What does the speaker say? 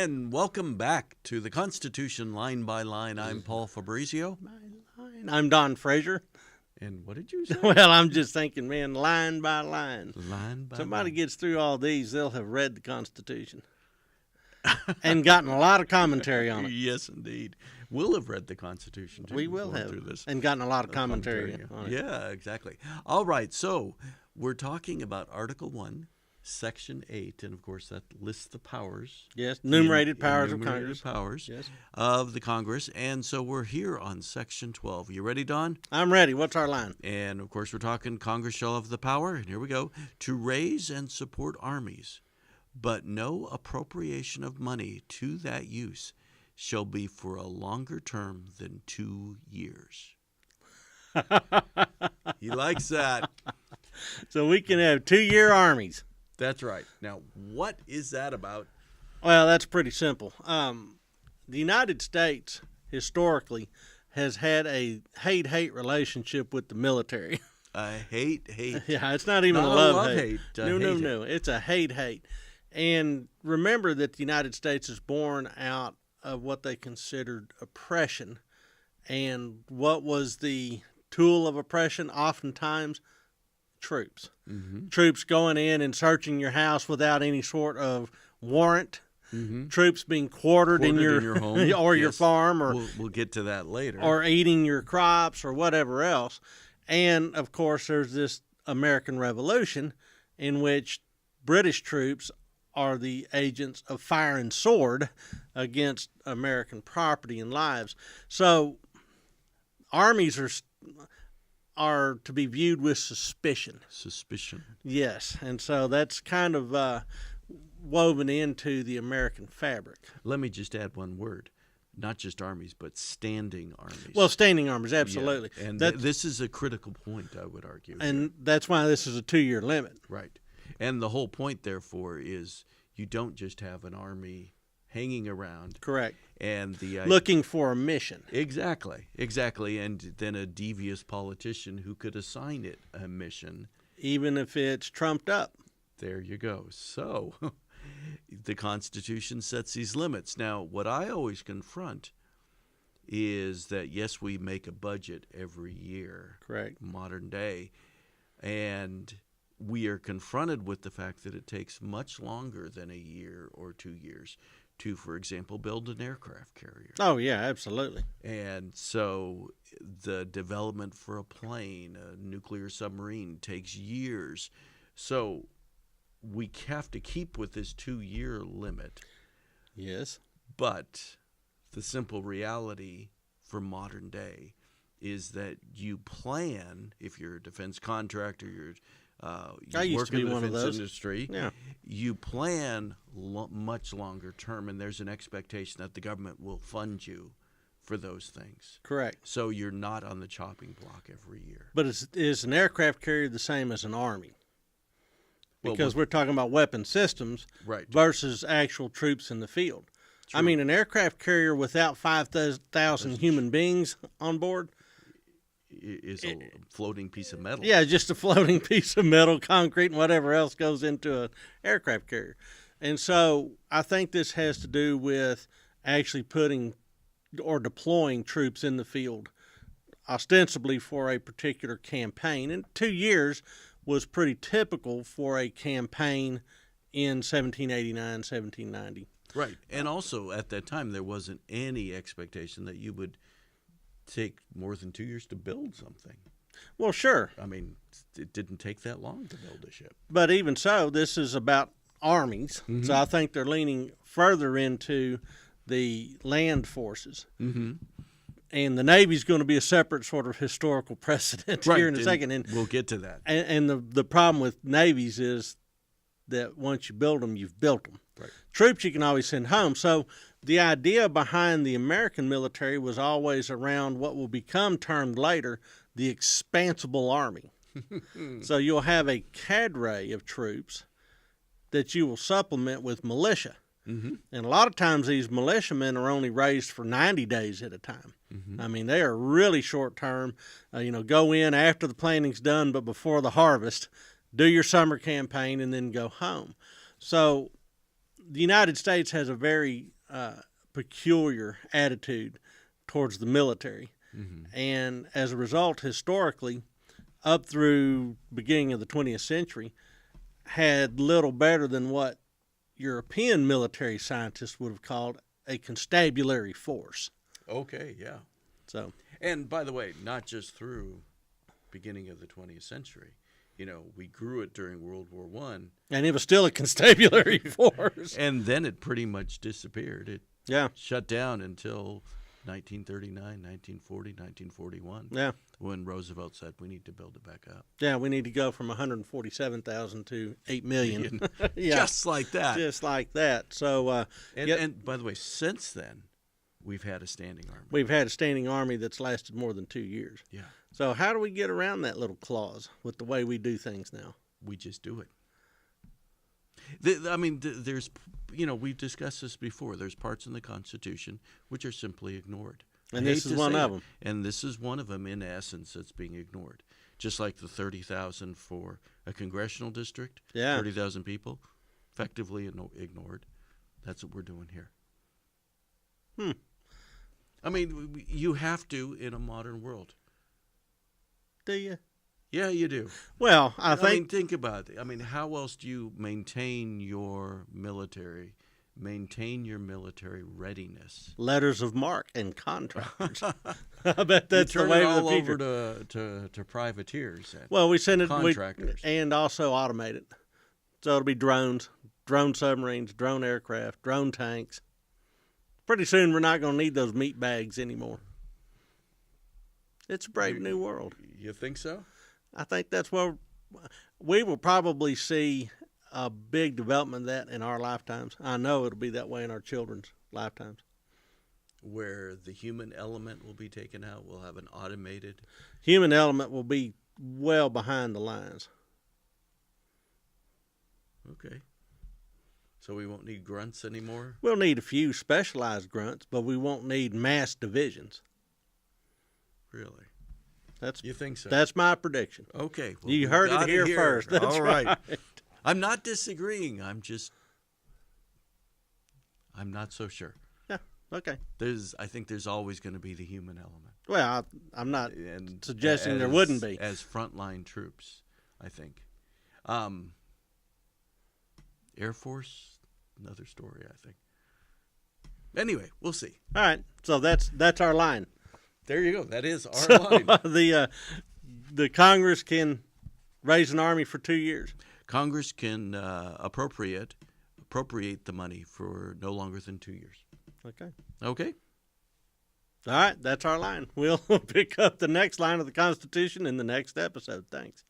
and welcome back to the Constitution Line by Line. I'm Paul Fabrizio. I'm Don Frazier. And what did you say? Well, I'm just thinking, man, line by line. Line by Somebody line. gets through all these, they'll have read the Constitution and gotten a lot of commentary on it. Yes, indeed. We'll have read the Constitution, too. We will going have, through this. and gotten a lot of commentary on it. Yeah, exactly. All right, so we're talking about Article 1, Section 8, and of course that lists the powers. Yes, enumerated powers of Congress. Powers Yes. of the Congress, and so we're here on Section 12. You ready, Don? I'm ready. What's our line? And of course we're talking Congress shall have the power, and here we go, to raise and support armies, but no appropriation of money to that use shall be for a longer term than 2 years. He likes that. So we can have 2-year armies. That's right. Now, what is that about? Well, that's pretty simple. The United States, historically, has had a hate-hate relationship with the military. Hate. Yeah, it's not even Not a a love-hate. love-hate, No. It's a hate-hate. And remember that the United States is born out of what they considered oppression. And what was the tool of oppression oftentimes? Troops. Mm-hmm. Troops going in and searching your house without any sort of warrant. Mm-hmm. Troops being quartered in your home or your Yes. farm, or we'll get to that later. or eating your crops or whatever else. And of course, there's this American Revolution in which British troops are the agents of fire and sword against American property and lives. So armies are to be viewed with suspicion. Suspicion. Yes, and so that's kind of woven into the American fabric. Let me just add one word. Not just armies, but standing armies. Well, standing armies, absolutely. Yeah. And That's- this is a critical point, I would argue. And that's why this is a 2-year limit. Right. And the whole point, therefore, is you don't just have an army hanging around. Correct. And the Looking for a mission. Exactly. And then a devious politician who could assign it a mission. Even if it's trumped up. There you go. So the Constitution sets these limits. Now, what I always confront is that, yes, we make a budget every year. Correct. Modern day. And we are confronted with the fact that it takes much longer than a year or 2 years to, for example, build an aircraft carrier. Oh, yeah, absolutely. And so the development for a plane, a nuclear submarine, takes years. So we have to keep with this 2-year limit. Yes. But the simple reality for modern day is that you plan, if you're a defense contractor, you work in the defense industry, Yeah. you plan much longer term, and there's an expectation that the government will fund you for those things. Correct. So you're not on the chopping block every year. But is an aircraft carrier the same as an army? Because we're talking about weapon systems Right. versus actual troops in the field. True. I mean, an aircraft carrier without 5,000 human beings on board, Is a floating piece of metal. yeah, just a floating piece of metal, concrete, and whatever else goes into an aircraft carrier. And so I think this has to do with actually putting or deploying troops in the field, ostensibly for a particular campaign. And 2 years was pretty typical for a campaign in 1789, 1790. Right. And also at that time, there wasn't any expectation that you would take more than 2 years to build something. Well, sure. I mean, it didn't take that long to build a ship. But even so, this is about armies. Mm-hmm. So I think they're leaning further into the land forces. Mm-hmm. And the Navy's going to be a separate sort of historical precedent here in a second. And we'll get to that. And the problem with navies is that once you build them, you've built them. Right. Troops you can always send home. So the idea behind the American military was always around what will become termed later the expansible army. So you'll have a cadre of troops that you will supplement with militia. Mm-hmm. And a lot of times these militiamen are only raised for 90 days at a time. Mm-hmm. I mean, they are really short term. Go in after the planning's done, but before the harvest, do your summer campaign, and then go home. So the United States has a very peculiar attitude towards the military. Mm-hmm. And as a result, historically, up through beginning of the 20th century, had little better than what European military scientists would have called a constabulary force. Okay, yeah. So, and by the way, not just through beginning of the 20th century. You know, we grew it during World War One, and it was still a constabulary force. And then it pretty much disappeared. It shut down until 1939, 1940, 1941. Yeah. When Roosevelt said we need to build it back up. Yeah, we need to go from 147,000 to 8 million. Yeah. Just like that. Just like that. So, and by the way, since then, we've had a standing army. We've had a standing army that's lasted more than 2 years. Yeah. So how do we get around that little clause with the way we do things now? We just do it. There's, we've discussed this before. There's parts in the Constitution which are simply ignored. And this is one of them. And this is one of them, in essence, that's being ignored. Just like the 30,000 for a congressional district, 30,000 people, effectively ignored. That's what we're doing here. I mean, you have to in a modern world. Do you? Yeah, you do. Well, I think about it. I mean, how else do you maintain your military readiness? Letters of marque and contractors. I bet that's the way of the future. Turn it all over to privateers. We send it contractors, and also automate it. So it'll be drones, drone submarines, drone aircraft, drone tanks. Pretty soon, we're not going to need those meat bags anymore. It's a brave new world. You think so? I think that's where we will probably see a big development of that in our lifetimes. I know it'll be that way in our children's lifetimes. Where the human element will be taken out, we'll have an automated... Human element will be well behind the lines. Okay. So we won't need grunts anymore? We'll need a few specialized grunts, but we won't need mass divisions. Really? You think so? That's my prediction. Okay. Well, you heard it here first. That's all right. I'm not disagreeing. I'm not so sure. Yeah. Okay. I think there's always going to be the human element. Well, I'm not suggesting there wouldn't be. As frontline troops, I think. Air Force, another story, I think. Anyway, we'll see. All right. So that's our line. There you go. That is our line. The Congress can raise an army for 2 years. Congress can appropriate the money for no longer than 2 years. Okay. Okay. All right. That's our line. We'll pick up the next line of the Constitution in the next episode. Thanks.